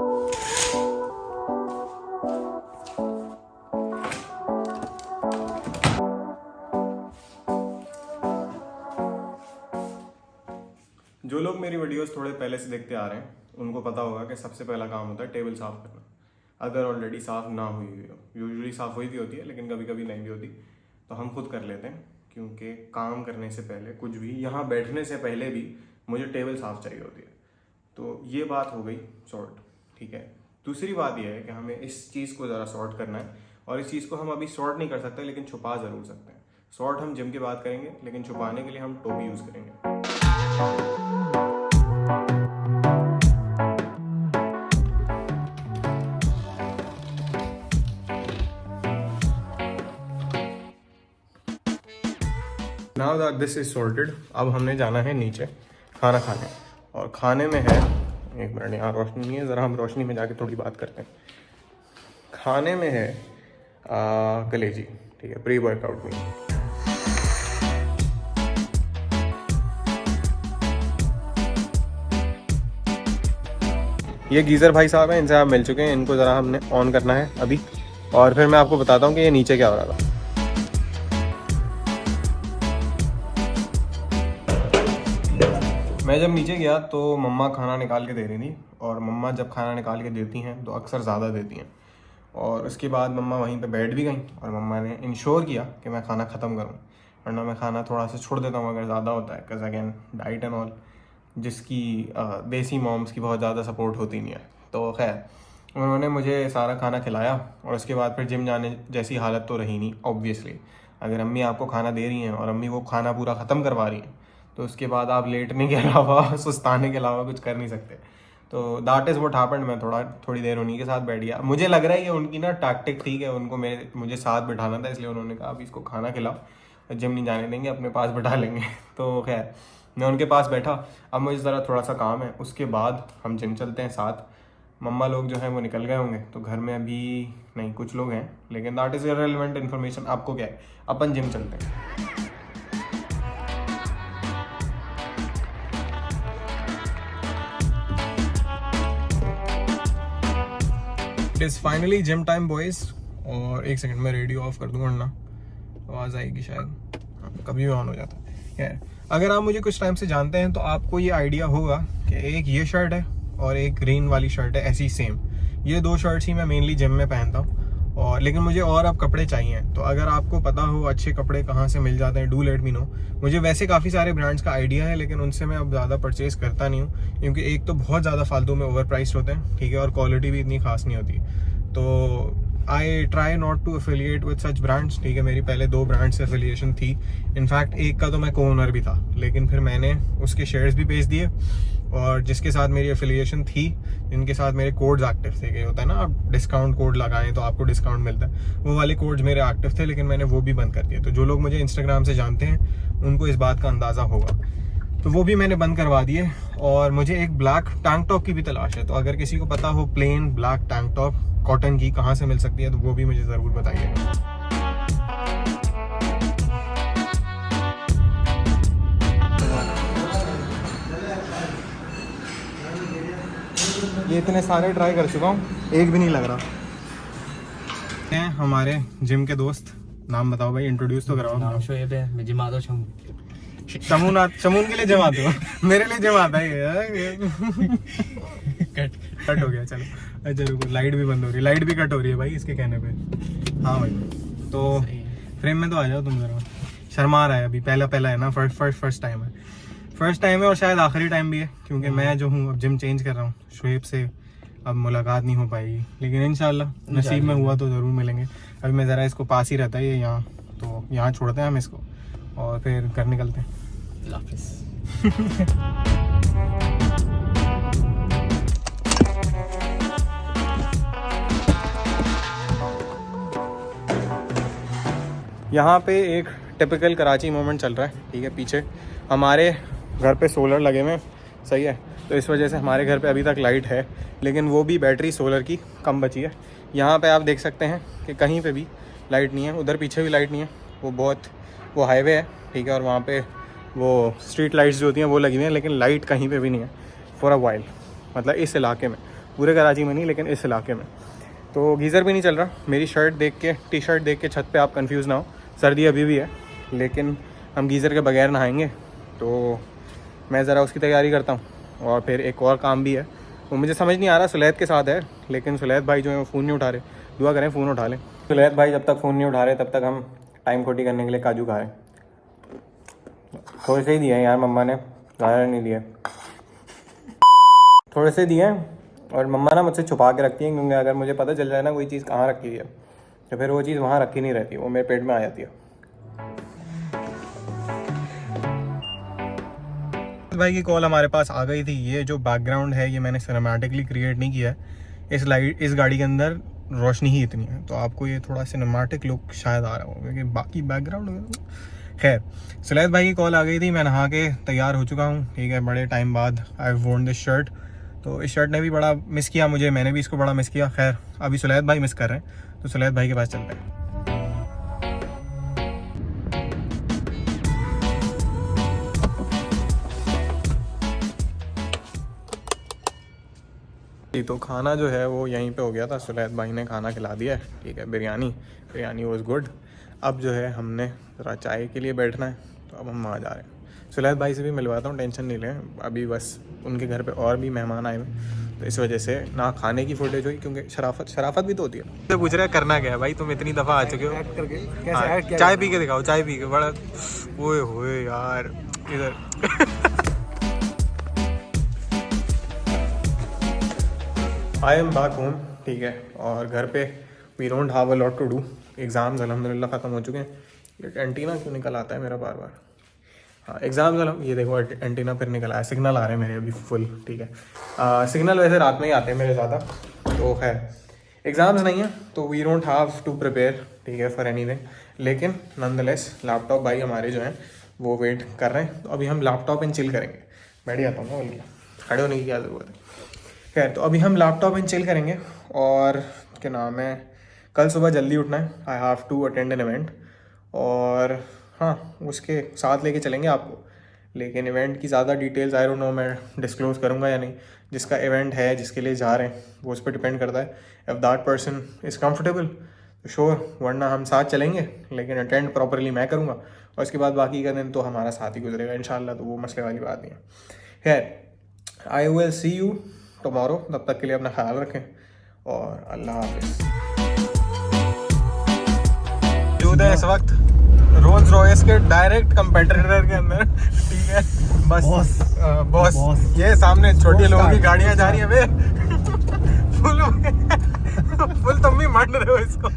जो लोग मेरी वीडियोस थोड़े पहले से देखते आ रहे हैं उनको पता होगा कि सबसे पहला काम होता है टेबल साफ़ करना, अगर ऑलरेडी साफ़ ना हुई हुई हो। यूजुअली साफ़ हुई भी होती है लेकिन कभी कभी नहीं भी होती, तो हम खुद कर लेते हैं क्योंकि काम करने से पहले, कुछ भी यहाँ बैठने से पहले भी मुझे टेबल साफ़ चाहिए होती है। तो ये बात हो गई सॉर्ट, ठीक है। दूसरी बात यह है कि हमें इस चीज़ को ज़रा सॉर्ट करना है, और इस चीज़ को हम अभी सॉर्ट नहीं कर सकते लेकिन छुपा ज़रूर सकते हैं। सॉर्ट हम जिम की बात करेंगे लेकिन छुपाने के लिए हम टोपी यूज़ करेंगे। Now that this is sorted, अब हमने जाना है नीचे खाना खाने, और खाने में है, एक मिनट यहाँ रोशनी नहीं है, ज़रा हम रोशनी में जाके थोड़ी बात करते हैं। खाने में है कलेजी, ठीक है, प्री वर्कआउट में। ये गीज़र भाई साहब हैं, इनसे आप मिल चुके हैं, इनको ज़रा हमने ऑन करना है अभी, और फिर मैं आपको बताता हूँ कि ये नीचे क्या हो रहा था। मैं जब नीचे गया तो मम्मा खाना निकाल के दे रही थी, और मम्मा जब खाना निकाल के देती हैं तो अक्सर ज़्यादा देती हैं, और उसके बाद मम्मा वहीं पे बैठ भी गई, और मम्मा ने इंश्योर किया कि मैं खाना ख़त्म करूँ, वरना मैं खाना थोड़ा सा छोड़ देता हूँ अगर ज़्यादा होता है, because again diet and all, जिसकी देसी मॉम्स की बहुत ज़्यादा सपोर्ट होती नहीं है। तो खैर उन्होंने मुझे सारा खाना खिलाया, और उसके बाद फिर जिम जाने जैसी हालत तो रही नहीं ऑब्वियसली। अगर अम्मी आपको खाना दे रही हैं और अम्मी वो खाना पूरा ख़त्म करवा रही हैं तो उसके बाद आप लेटने के अलावा, सुस्ताने के अलावा कुछ कर नहीं सकते। तो दैट इज़ व्हाट हैपेंड। मैं थोड़ी देर उन्हीं के साथ बैठ गया। मुझे लग रहा है ये उनकी ना टैक्टिक थी कि उनको मुझे साथ बिठाना था, इसलिए उन्होंने कहा अभी इसको खाना खिलाओ, जिम नहीं जाने देंगे, अपने पास बिठा लेंगे। तो खैर मैं उनके पास बैठा। अब मुझे ज़रा थोड़ा सा काम है, उसके बाद हम जिम चलते हैं साथ। मम्मा लोग जो हैं वो निकल गए होंगे, तो घर में अभी नहीं, कुछ लोग हैं, लेकिन दैट इज़ इररिलेवेंट इन्फॉर्मेशन। आपको क्या है, अपन जिम चलते हैं। It's finally gym time boys, और एक सेकंड में रेडियो ऑफ कर दूँ वरना आवाज़ आएगी शायद, कभी भी ऑन हो जाता है। अगर आप मुझे कुछ टाइम से जानते हैं तो आपको ये आइडिया होगा कि एक ये शर्ट है और एक ग्रीन वाली शर्ट है, ऐसी सेम। ये दो शर्ट्स ही मैं मेनली जिम में पहनता हूँ, और लेकिन मुझे और अब कपड़े चाहिए। तो अगर आपको पता हो अच्छे कपड़े कहाँ से मिल जाते हैं, डू लेट मी नो। मुझे वैसे काफ़ी सारे ब्रांड्स का आइडिया है, लेकिन उनसे मैं अब ज़्यादा परचेज़ करता नहीं हूँ, क्योंकि एक तो बहुत ज़्यादा फालतू में ओवर प्राइस्ड होते हैं, ठीक है, और क्वालिटी भी इतनी खास नहीं होती। तो I try not to affiliate with such brands, ठीक है। मेरी पहले 2 ब्रांड से एफिलिएशन थी, इनफैक्ट एक का तो मैं को ओनर भी था, लेकिन फिर मैंने उसके शेयर्स भी बेच दिए, और जिसके साथ मेरी एफिलिएशन थी, जिनके साथ मेरे कोड्स एक्टिव थे, कि होता है ना आप डिस्काउंट कोड लगाएं तो आपको डिस्काउंट मिलता है, वो वाले कोड्स मेरे एक्टिव थे, लेकिन मैंने वो भी बंद कर दिए। तो जो लोग मुझे इंस्टाग्राम से जानते हैं उनको इस बात का अंदाज़ा होगा, तो वो भी मैंने बंद करवा दिए। और मुझे एक ब्लैक टैंक टॉप की भी तलाश है, तो अगर किसी को पता हो plain black tank top cotton की कहाँ से मिल सकती है तो वो भी मुझे ज़रूर बताइएगा। ये इतने सारे ट्राई कर चुका हूँ, एक भी नहीं लग रहा है। हमारे जिम के दोस्त, नाम बताओ भाई, इंट्रोड्यूस तो कराओ। नाम शोएब है, मैं जिम आता हूँ। चमून के लिए जिम आते हो, मेरे लिए जिम आता है। कट हो गया, चलो। अच्छा रुको, लाइट भी बंद हो रही है, लाइट भी कट हो रही है भाई इसके कहने पे। हाँ भाई, तो फ्रेम में तो आ जाओ तुम जरा। शर्मा रहा है अभी, पहला है ना, फर्स्ट टाइम है, और शायद आखिरी टाइम भी है, क्योंकि मैं जो हूँ अब जिम चेंज कर रहा हूँ। शोएब से अब मुलाकात नहीं हो पाएगी, लेकिन इंशाल्लाह नसीब में हुआ तो ज़रूर मिलेंगे। अभी मैं ज़रा इसको पास ही रहता है ये यहाँ, तो यहाँ छोड़ते हैं हम इसको और फिर घर निकलते हैं। यहाँ पे एक टिपिकल कराची मोमेंट चल रहा है, ठीक है। पीछे हमारे घर पे सोलर लगे हुए हैं, सही है, तो इस वजह से हमारे घर पे अभी तक लाइट है, लेकिन वो भी बैटरी सोलर की कम बची है। यहाँ पे आप देख सकते हैं कि कहीं पे भी लाइट नहीं है, उधर पीछे भी लाइट नहीं है, वो हाईवे है, ठीक है, और वहाँ पे वो स्ट्रीट लाइट्स जो होती हैं वो लगी हुई हैं, लेकिन लाइट कहीं पे भी नहीं है फॉर अ वाइल, मतलब इस इलाके में। पूरे कराची में नहीं लेकिन इस इलाके में। तो गीज़र भी नहीं चल रहा। मेरी शर्ट देख के, टी शर्ट देख के छत पे आप कंफ्यूज ना हो, सर्दी अभी भी है लेकिन हम गीज़र के बगैर नहाएंगे। तो मैं ज़रा उसकी तैयारी करता हूँ। और फिर एक और काम भी है, वो मुझे समझ नहीं आ रहा, सुलैत के साथ है लेकिन सुलैत भाई जो है वो फ़ोन नहीं उठा रहे। दुआ करें फ़ोन उठा लें। सुलैत भाई जब तक फ़ोन नहीं उठा रहे तब तक हम टाइम खोटी करने के लिए काजू खा रहे हैं। थोड़े से ही दिए हैं यार मम्मा ने, ज़्यादा नहीं दिए, थोड़े से दिए हैं। और मम्मा ना मुझसे छुपा के रखती हैं क्योंकि अगर मुझे पता चल जाए ना कोई चीज़ कहाँ रखी हुई है तो फिर वो चीज़ वहाँ रखी नहीं रहती, वो मेरे पेट में आ जाती है। भाई की कॉल हमारे पास आ गई थी। ये जो बैकग्राउंड है ये मैंने सिनेमैटिकली क्रिएट नहीं किया है, इस गाड़ी के अंदर रोशनी ही इतनी है तो आपको ये थोड़ा सिनेमैटिक लुक शायद आ रहा हो क्योंकि बाकी बैकग्राउंड। खैर, सुलैत भाई की कॉल आ गई थी, मैं नहा के तैयार हो चुका हूँ, ठीक है, बड़े टाइम बाद आई वोर्न दिस शर्ट। तो इस शर्ट ने भी बड़ा मिस किया मुझे, मैंने भी इसको बड़ा मिस किया। खैर अभी सुलैत भाई मिस कर रहे हैं तो सुलैत भाई के पास चलते हैं। तो खाना जो है वो यहीं पे हो गया था, सुलैत भाई ने खाना खिला दिया है, ठीक है, बिरयानी वाज गुड। अब जो है हमने ज़रा चाय के लिए बैठना है तो अब हम वहाँ जा रहे हैं। सुलैत भाई से भी मिलवाता हूँ, टेंशन नहीं लें, अभी बस उनके घर पे और भी मेहमान आए हुए तो इस वजह से ना खाने की फुटेज हुई क्योंकि शराफत भी तो होती है। तो पूछ रहे करना क्या है भाई, तुम इतनी दफ़ा आ चुके हो, चाय पी के दिखाओ, चाय पी के बड़ा ओए होए यार इधर। आई एम बैक होम, ठीक है, और घर पे we don't have a lot to do. Exams अल्हम्दुलिल्लाह ख़त्म हो चुके हैं। ये एंटीना क्यों निकल आता है मेरा बार बार? हाँ, एग्ज़ाम्स, ये देखो एंटीना फिर निकल आया, सिग्नल आ रहे हैं मेरे अभी फुल, ठीक है। सिग्नल वैसे रात में ही आते हैं मेरे ज़्यादा, तो खैर एग्ज़ाम्स नहीं है तो we don't have to prepare, ठीक है, फॉर एनीथिंग। लेकिन नॉनदलेस लैपटॉप भाई हमारे जो हैं वो वेट कर रहे हैं तो अभी हम लैपटॉप एंड चिल करेंगे। बैठ जाता हूँ ना, बोलिए, खड़े होने की क्या ज़रूरत है। खैर, तो अभी हम लैपटॉप एंड चिल करेंगे और क्या नाम है, कल सुबह जल्दी उठना है, I have to attend an event. और हाँ, उसके साथ लेके चलेंगे आपको, लेकिन इवेंट की ज़्यादा डिटेल्स आई डोंट नो मैं डिस्क्लोज़ करूँगा या नहीं। जिसका इवेंट है, जिसके लिए जा रहे हैं, वो उस पर डिपेंड करता है। If that person is comfortable तो श्योर, वरना हम साथ चलेंगे लेकिन अटेंड प्रॉपरली मैं करूँगा और उसके बाद बाकी का दिन तो हमारा साथ ही गुजरेगा इंशाल्लाह, तो वो मसले वाली बात नहीं है। खैर, I will see you tomorrow, तब तक के लिए अपना ख्याल रखें और अल्लाह हाफिज़। मौजूद है इस वक्त रोल्स रॉयस के डायरेक्ट कंपेटिटर के अंदर, ठीक है, बॉस ये सामने छोटी लोगों की गाड़ियां जा रही है फुल तुम भी मंड रहे हो इसको।